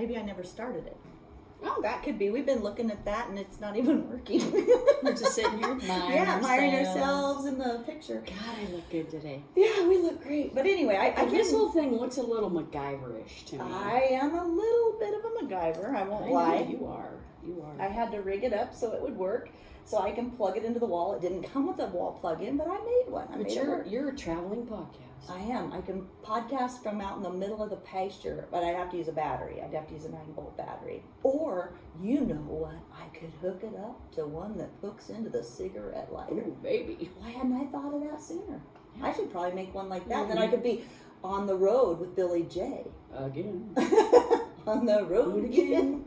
Maybe I never started it. Oh, That could be. We've been looking at that and it's not even working. we're just sitting here admiring ourselves in the picture. God, I look good today. Yeah, we look great. But anyway, I This whole thing looks a little MacGyver-ish to me. I am a little bit of a MacGyver. I won't lie. You are. I had to rig it up so it would work, so I can plug it into the wall. It didn't come with a wall plug-in, but I made one. But you're a traveling podcast. I am. I can podcast from out in the middle of the pasture, but I'd have to use a battery. I'd have to use a 9-volt battery. Or, you know what? I could hook it up to one that hooks into the cigarette lighter. Ooh, baby. Why hadn't I thought of that sooner? Yeah. I should probably make one like that. Then I could be on the road with Billie J. Again. On the road again.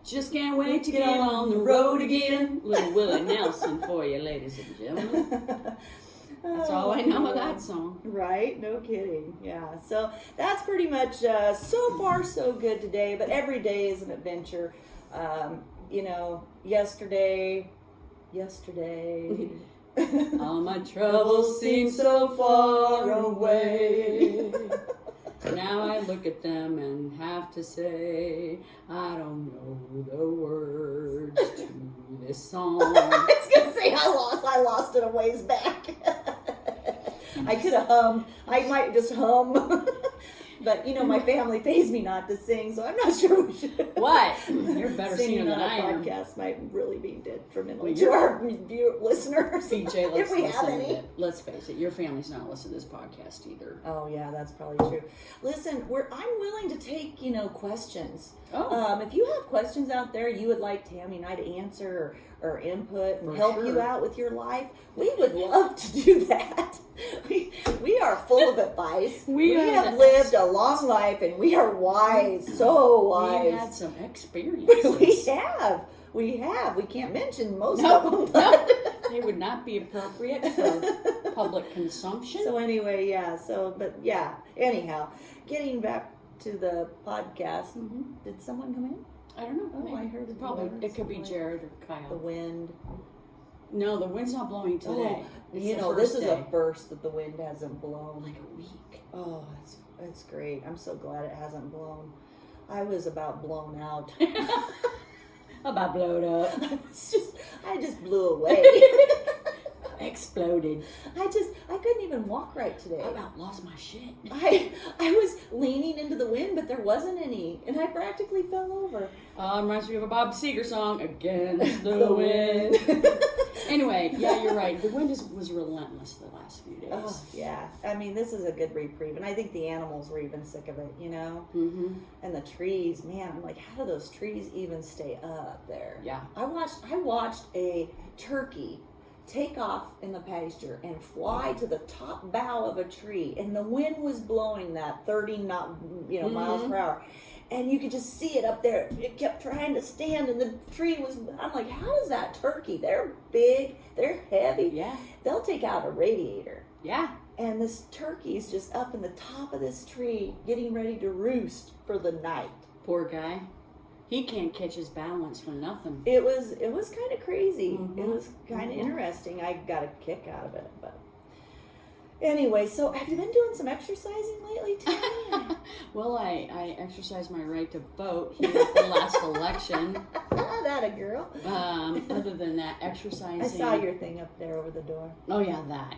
Just can't wait to get on the road again. Little Willie Nelson for you, ladies and gentlemen. That's all I know of that song. Right? No kidding. Yeah. So that's pretty much so far so good today, but every day is an adventure. Yesterday. All my troubles seem so far away. Now I look at them and have to say, I don't know the words to this song. I was gonna say I lost it a ways back. I could have hummed. I might just hum. But my family pays me not to sing, so I'm not sure we should. What? You're a better singer Singing than on I a am. podcast might really be detrimental to our listeners. BJ, if we have listen to any. it. Let's face it, your family's not listening to this podcast either. Oh yeah, that's probably true. Listen, I'm willing to take questions. Oh. If you have questions out there you would like Tammy and I to answer or input and help you out with your life, we would love to do that. We are full of advice. We have lived a long life and we are wise, so wise. We had some experiences. We have. We can't mention most of them. No. They would not be appropriate for public consumption. So anyway, anyhow, getting back to the podcast, did someone come in? I don't know. Oh, I heard it. Probably. It could be Jared or Kyle. The wind. No, the wind's not blowing today. This is a first that the wind hasn't blown. Like a week. Oh, it's great. I'm so glad it hasn't blown. I was about blown out. About blowed up. I just blew away. Exploded. I couldn't even walk right today. I about lost my shit. I was leaning into the wind, but there wasn't any, and I practically fell over. Reminds me of a Bob Seger song, Against the Wind. Anyway, yeah, you're right. The wind was relentless the last few days. Oh, yeah. I mean, this is a good reprieve, and I think the animals were even sick of it, Mm-hmm. And the trees, man, I'm like, how do those trees even stay up there? Yeah. I watched a turkey take off in the pasture and fly to the top bough of a tree, and the wind was blowing that 30 miles per hour, and you could just see it up there. It kept trying to stand, and the tree was, I'm like, how is that turkey? They're big, they're heavy. Yeah. They'll take out a radiator. Yeah. And this turkey's just up in the top of this tree getting ready to roost for the night. Poor guy. He can't catch his balance for nothing. It was kind of crazy. Mm-hmm. It was kind of interesting. I got a kick out of it. But anyway, so have you been doing some exercising lately, Tammy? Well, I exercised my right to vote here at the last election. That a girl. Other than that, exercising. I saw your thing up there over the door. Oh yeah, that.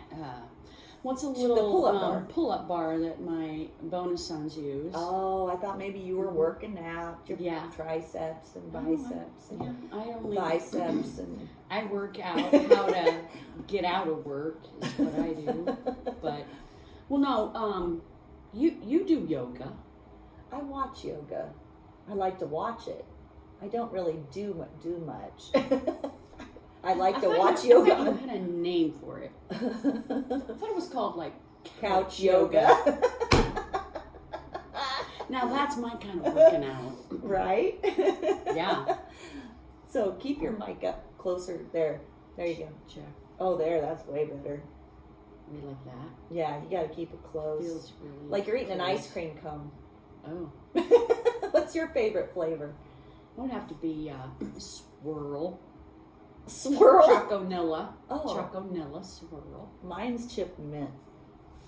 What's a little pull-up bar that my bonus sons use? Oh, I thought maybe you were working out your triceps and biceps and biceps and. I work out how to get out of work is what I do. But you do yoga. I watch yoga. I like to watch it. I don't really do much. I like to watch yoga. I thought you had a name for it. I thought it was called like couch yoga. Now that's my kind of working out. Right? Yeah. So keep your mic up closer. There you go. Check. Oh, there. That's way better. You like that? Yeah, you got to keep it close. Feels really like you're eating an ice cream cone. Oh. What's your favorite flavor? It would have to be swirl. Swirl? Choconilla. Oh. Choconilla swirl. Mine's chip mint.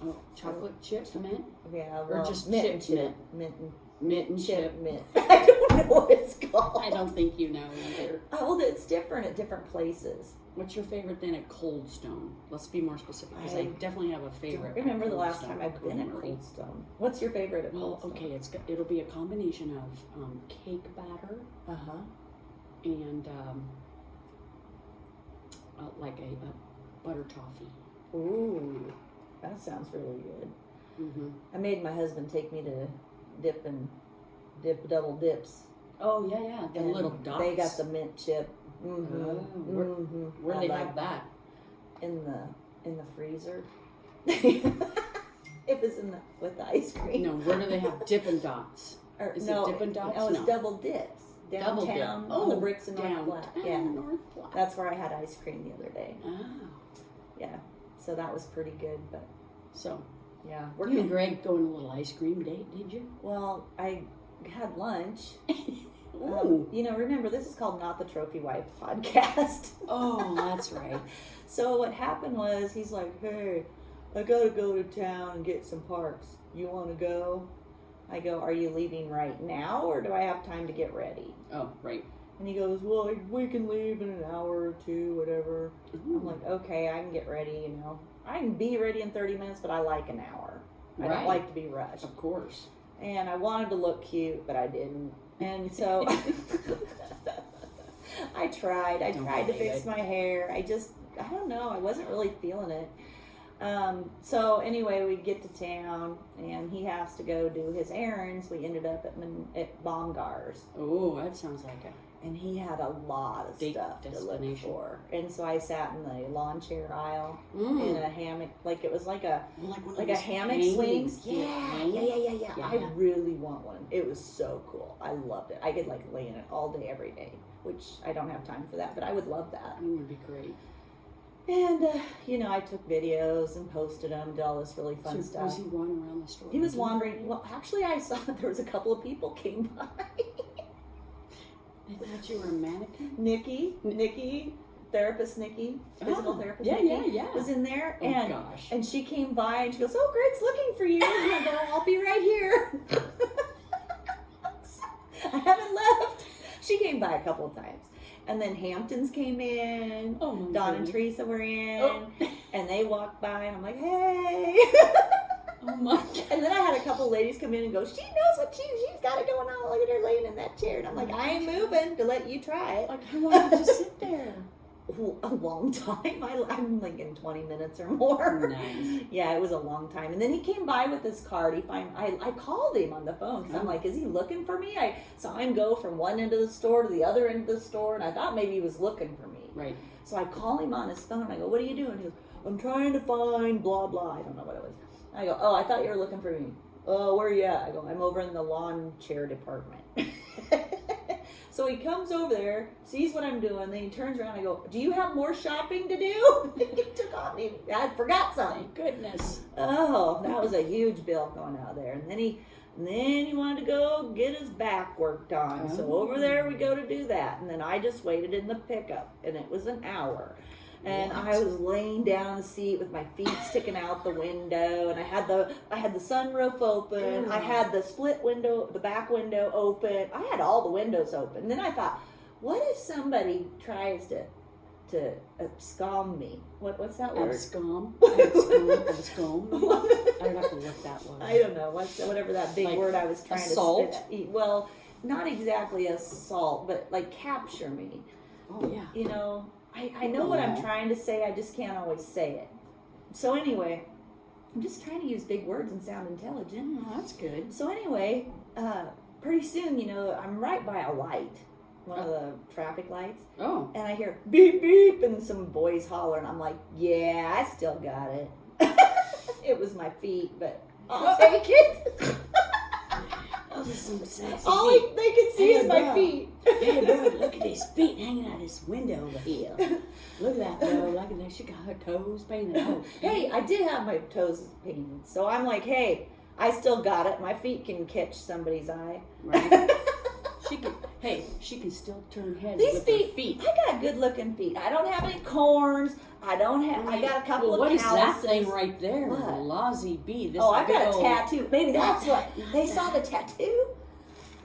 Oh, chocolate chip mint? Yeah, or just mint chip mint. Mint Mint and chip. mint. I don't know what it's called. I don't think you know either. Oh, it's different at different places. What's your favorite thing at Cold Stone? Let's be more specific, because I definitely have a favorite. I remember at the Cold last Stone, time I've been at Marie. Cold Stone. What's your favorite at Cold Stone? Okay, it'll be a combination of cake batter and like a butter toffee. Ooh, that sounds really good. Mm-hmm. I made my husband take me to dip double dips. Oh yeah, the little dots. They got the mint chip. Where do they have that? In the freezer. It was with the ice cream. No, where do they have Dippin' Dots? Is it Dippin' Dots? No, it's double dips. Downtown on the bricks in North Platte. Yeah, North Platte. that's where I had ice cream the other day. Oh. Yeah, so that was pretty good. But so, yeah, you and Greg go on a little ice cream date, did you? Well, I had lunch. Remember, this is called Not the Trophy Wife podcast. Oh, that's right. So what happened was, he's like, hey, I gotta go to town and get some parts. You want to go? I go, are you leaving right now, or do I have time to get ready? Oh, right. And he goes, well, we can leave in an hour or two, whatever. I'm like, okay, I can get ready, I can be ready in 30 minutes, but I like an hour. I don't like to be rushed. Of course. And I wanted to look cute, but I didn't. And so I tried to fix my hair. I don't know. I wasn't really feeling it. So anyway, we get to town and he has to go do his errands. We ended up at Baumgar's. Oh, that sounds like and he had a lot of stuff to look for. And so I sat in the lawn chair aisle in a hammock, like it was like a hammock swings. Yeah. I really want one. It was so cool. I loved it. I could lay in it all day, every day, which I don't have time for that, but I would love that. It would be great. And, I took videos and posted them, did all this really fun stuff. Was he wandering around the store? He was wandering. Well, actually, I saw that there was a couple of people came by. I thought you were a mannequin. Nikki, therapist Nikki, physical therapist Nikki, was in there. Gosh. And she came by and she goes, oh, Greg's looking for you. And I go, I'll be right here. I haven't left. She came by a couple of times. And then Hamptons came in. Oh, my Don goodness. and Teresa were in. Oh. And they walked by and I'm like, hey. Oh my God. And then I had a couple ladies come in and go, she knows what she's got it going on. Look at her laying in that chair. And I'm like, I ain't moving to let you try it. Like, how long did you sit there? A long time. I'm in 20 minutes or more. Nice. Yeah, it was a long time. And then he came by with this card. I called him on the phone because I'm like, is he looking for me? I saw him go from one end of the store to the other end of the store, and I thought maybe he was looking for me. Right. So I call him on his phone. I go, what are you doing? He goes, I'm trying to find blah, blah. I don't know what it was. I go, oh, I thought you were looking for me. Oh, where are you at? I go, I'm over in the lawn chair department. So he comes over there, sees what I'm doing, then he turns around and I go, do you have more shopping to do? He took off. I forgot something. Thank goodness. Oh, that was a huge bill going out there. And then he wanted to go get his back worked on. So over there we go to do that. And then I just waited in the pickup, and it was an hour. And I was laying down in the seat with my feet sticking out the window, and I had the sunroof open. I had the split window, the back window open. I had all the windows open. And then I thought, what if somebody tries to abscond me? What's that word? Abscond. Abscond. I'd have to look that one. I don't know. Whatever that big word I was trying assault? to spit. Well, not exactly assault, but capture me. Oh yeah. I know what I'm trying to say, I just can't always say it. So anyway, I'm just trying to use big words and sound intelligent. Oh, that's good. So anyway, pretty soon, I'm right by a light, one of the traffic lights. Oh. And I hear beep, beep, and some boys holler, and I'm like, yeah, I still got it. It was my feet, but I'll take it. All they could see is my feet. Hey, bro, look at these feet hanging out this window over here. Look at that, bro. Look at that. She got her toes painted. Oh. Hey, I did have my toes painted. So I'm like, hey, I still got it. My feet can catch somebody's eye. Right. She can still turn heads These with feet, her feet. I got good looking feet. I don't have any corns. I got a couple of calluses. What is that thing right there? What? Lozzie B. I got a tattoo. Maybe that's what. They saw the tattoo?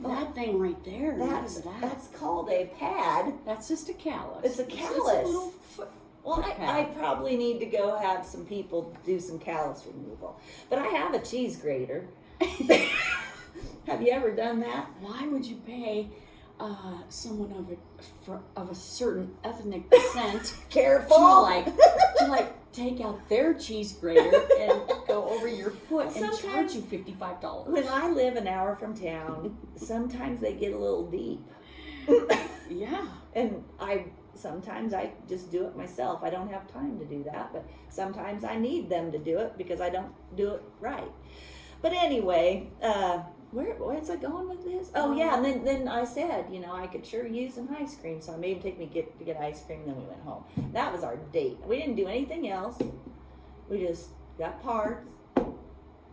That thing right there. That's called a pad. That's just a callus. It's a It's callus. a little foot. Well, I probably need to go have some people do some callus removal. But I have a cheese grater. Have you ever done that? Why would you pay someone of a certain ethnic descent Careful. to like take out their cheese grater and go over your foot and charge you $55? When I live an hour from town, sometimes they get a little deep. Yeah. And sometimes I just do it myself. I don't have time to do that, but sometimes I need them to do it because I don't do it right. But anyway, where's I going with this? Oh yeah, and then I said, I could sure use some ice cream, so I made him take me to get ice cream. Then we went home. That was our date. We didn't do anything else. We just got parts,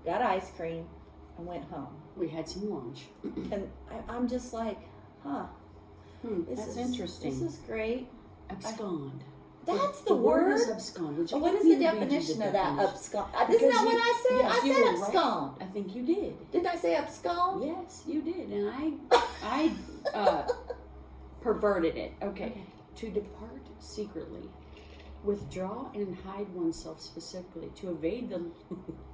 got ice cream, and went home. We had some lunch. And I'm just like, That's interesting. This is great. Abscond. That's the word. Word is abscond. What is the definition of that? Abscond. Isn't that what I said? Yes, I said abscond. Right. I think you did. Didn't I say abscond? Yes, you did, and I perverted it. Okay, to depart secretly, withdraw and hide oneself specifically, to evade the.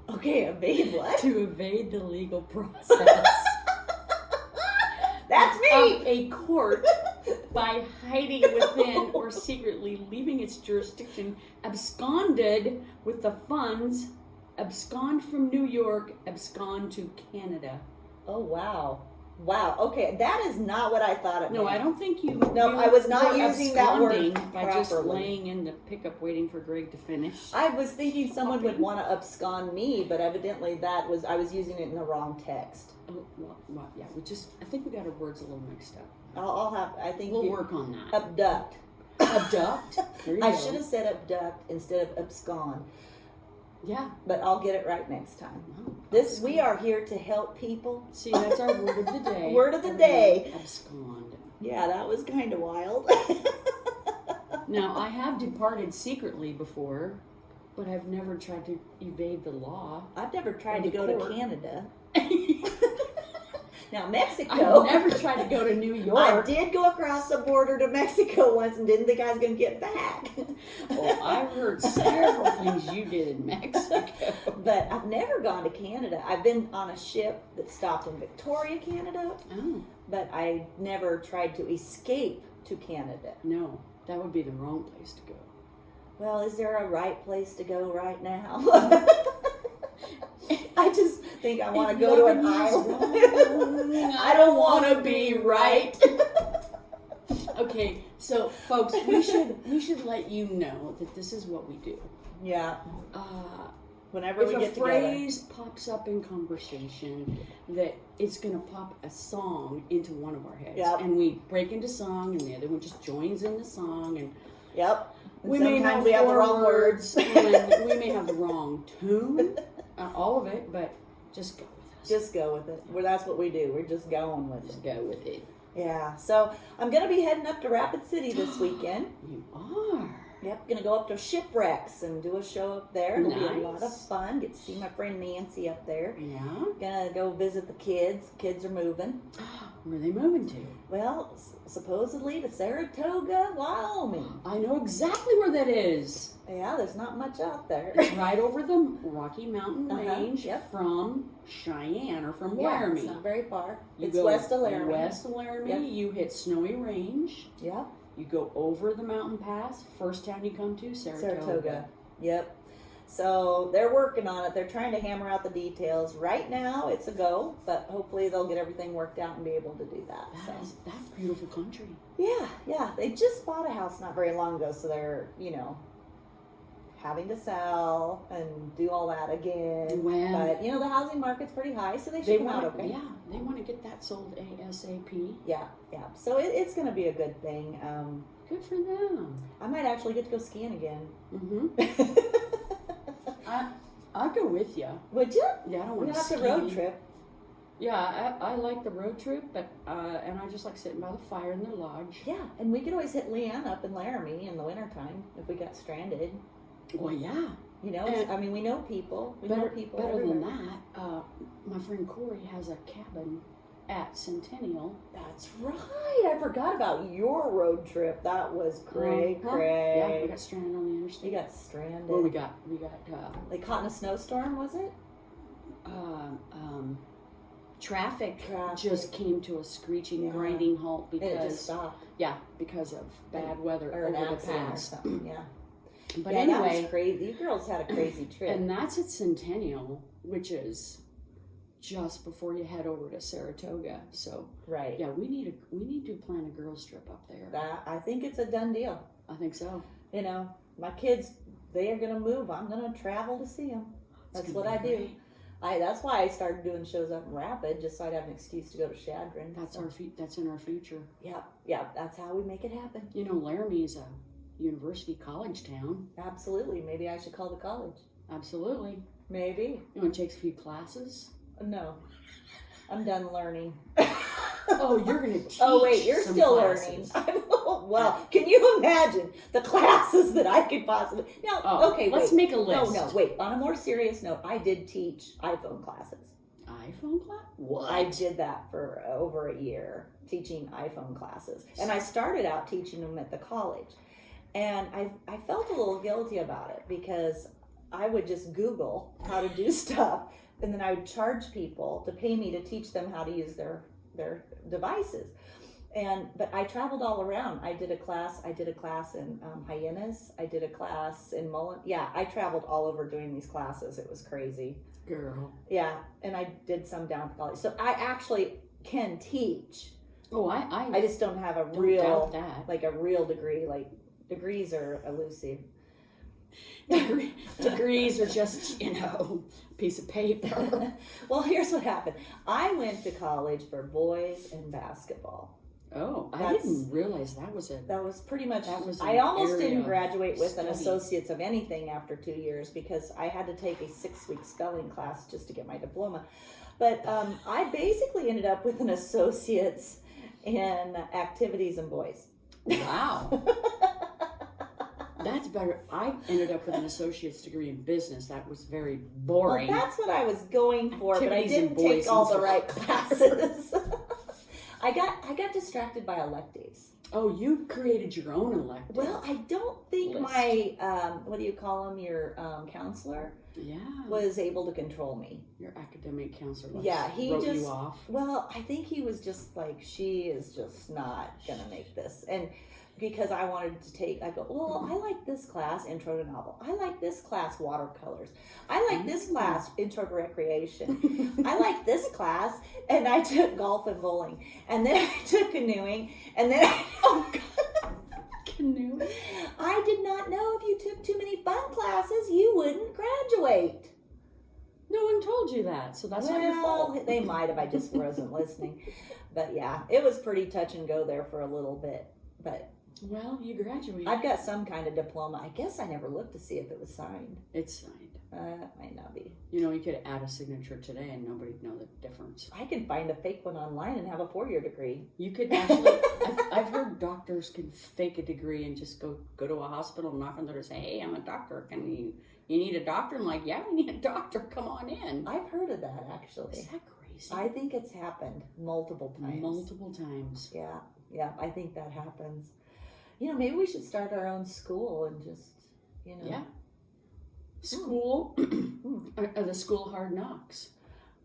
Okay, evade what? To evade the legal process. That's me. Of a court by hiding within or secretly leaving its jurisdiction, absconded with the funds, abscond from New York, abscond to Canada. Oh, wow. Wow. Okay, that is not what I thought it meant. No, I don't think you. No, you I was not were using that word absconding by just properly. laying in the pickup waiting for Greg to finish. I was thinking someone would want to abscond me, but evidently I was using it in the wrong text. Oh, well, yeah, I think we got our words a little mixed up. I think We'll work on that. Abduct. Abduct? There you I go. should have said abduct instead of abscond. Yeah. But I'll get it right next time. Oh, We are here to help people. See, that's our word of the day. Word of the day. Abscond. Yeah, that was kind of wild. Now, I have departed secretly before, but I've never tried to evade the law. I've never tried to go to Canada. Now, Mexico. I've never tried to go to New York. I did go across the border to Mexico once and didn't think I was going to get back. Well, I've heard several things you did in Mexico. But I've never gone to Canada. I've been on a ship that stopped in Victoria, Canada. Oh. But I never tried to escape to Canada. No, that would be the wrong place to go. Well, is there a right place to go right now? I just think I want to go to an island. I don't want to be right. Okay, so folks, we should let you know that this is what we do. Yeah. Whenever If we get a phrase pops up in conversation, that it's going to pop a song into one of our heads, and we break into song, and the other one just joins in the song, and yep. And we may sometimes we have the wrong words, and we may have the wrong tune, all of it, but just go with us. Just go with it. Well, that's what we do. We're just going with it. Just go with it. Yeah. So I'm going to be heading up to Rapid City this weekend. You are. Yep, gonna go up to Shipwrecks and do a show up there. It'll be a lot of Nice. fun. Get to see my friend Nancy up there. Yeah. Gonna go visit the kids. Kids are moving. Where are they moving to? Well, supposedly to Saratoga, Wyoming. I know exactly where that is. Yeah, there's not much out there. It's right over the Rocky Mountain Range Yep. from Cheyenne or from Yeah, Laramie. it's not very far. You It's go west of Laramie. West of Laramie, Yep. you hit Snowy Range. Yep. You go over the mountain pass. First town you come to, Saratoga. Yep. So they're working on it. They're trying to hammer out the details. Right now, it's a go, but hopefully they'll get everything worked out and be able to do that. That's beautiful country. Yeah. They just bought a house not very long ago, so they're, having to sell and do all that again. Well, but, the housing market's pretty high, so they should come out okay. Yeah, they want to get that sold ASAP. Yeah. So it's going to be a good thing. Good for them. I might actually get to go skiing again. Mm-hmm. I'll go with you. Would you? Yeah, I don't We'd want to have ski. to road trip. Yeah, I like the road trip, but and I just like sitting by the fire in the lodge. Yeah, and we could always hit Leanne up in Laramie in the wintertime if we got stranded. Well, yeah. We know people. We Better know people than everywhere. that, my friend Corey has a cabin at Centennial. That's right. I forgot about your road trip. That was cray. Yeah, we got stranded on the interstate. You got stranded. Well, we got They caught in a snowstorm, was it? traffic just came to a screeching, grinding halt because it just stopped. Yeah, because of bad weather or an over the accident pass. or something. Yeah. But yeah, anyway, that was crazy. You girls had a crazy trip. And that's at Centennial, which is just before you head over to Saratoga. So right. Yeah, we need to plan a girls trip up there. I think it's a done deal. I think so. You know, my kids, they are gonna move. I'm gonna travel to see them. That's what I do. That's why I started doing shows up in Rapid, just so I'd have an excuse to go to Shadron. That's in our future. Yeah. That's how we make it happen. You know, Laramie is a university college town. Absolutely. Maybe I should call the college. Absolutely. Maybe. You want to take a few classes? No, I'm done learning. Oh, you're gonna teach. Oh wait, you're still classes. learning. Well, can you imagine the classes that I could possibly? No, okay. Let's make a list. No, wait. On a more serious note, I did teach iPhone classes. iPhone class? What? I did that for over a year, teaching iPhone classes, and I started out teaching them at the college, and I felt a little guilty about it because I would just Google how to do stuff, and then I would charge people to pay me to teach them how to use their devices. But I traveled all around. I did a class in Hyannis. I did a class in Mullen. Yeah, I traveled all over doing these classes. It was crazy. Girl. Yeah, and I did some down at college. So I actually can teach. Oh, I just don't have a real degree. Like, degrees are elusive. Degrees are just, a piece of paper. Well, here's what happened. I went to college for boys and basketball. Oh, I didn't realize that was pretty much. I almost didn't graduate with an associate's of anything after 2 years because I had to take a 6-week spelling class just to get my diploma. But I basically ended up with an associate's in activities and boys. Wow. That's better. I ended up with an associate's degree in business. That was very boring. Well, that's what I was going for, but I Activities didn't and boys take all the and right classes. I got distracted by electives. Oh, you created your own elective. Well, I don't think my what do you call him? Your counselor. Yeah. Was able to control me. Your academic counselor. Yeah, he wrote just. You off. Well, I think he was just like, she is just not gonna make this, and. Because I wanted to take, I go, well, I like this class, Intro to Novel. I like this class, Watercolors. I like this class, Intro to Recreation. I like this class, and I took golf and bowling. And then I took canoeing, and then canoeing? I did not know if you took too many fun classes, you wouldn't graduate. No one told you that, so that's not your fault. They might have, I just wasn't listening. But yeah, it was pretty touch and go there for a little bit, but... Well, you graduated. I've got some kind of diploma. I guess I never looked to see if it was signed. It's signed. It might not be. You could add a signature today and nobody'd know the difference. I can find a fake one online and have a 4-year degree. You could actually, I've heard doctors can fake a degree and just go to a hospital and knock on the door and say, hey, I'm a doctor. Can you need a doctor? I'm like, yeah, we need a doctor. Come on in. I've heard of that, actually. Is that crazy? I think it's happened multiple times. Multiple times. Yeah, I think that happens. Maybe we should start our own school and just, Yeah. School, the school of hard knocks.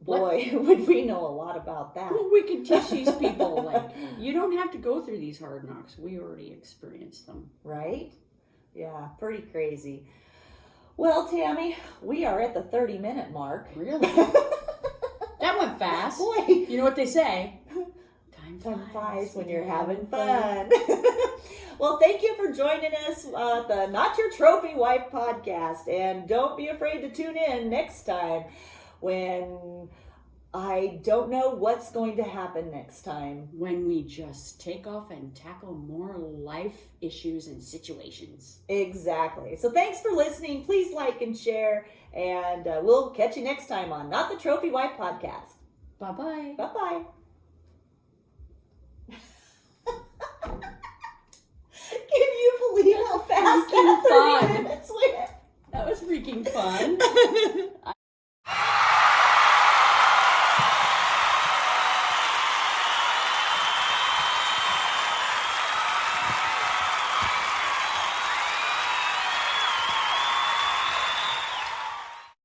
Boy, would we know a lot about that. Well, we could teach these people, you don't have to go through these hard knocks. We already experienced them. Right? Yeah, pretty crazy. Well, Tammy, we are at the 30-minute mark. Really? That went fast. Boy. You know what they say? Time flies when you're having fun. Well, thank you for joining us at the Not Your Trophy Wife podcast. And don't be afraid to tune in next time when I don't know what's going to happen next time. When we just take off and tackle more life issues and situations. Exactly. So thanks for listening. Please like and share. And we'll catch you next time on Not the Trophy Wife podcast. Bye-bye. Bye-bye. Can you believe how fast that 30 minutes went? That was freaking fun.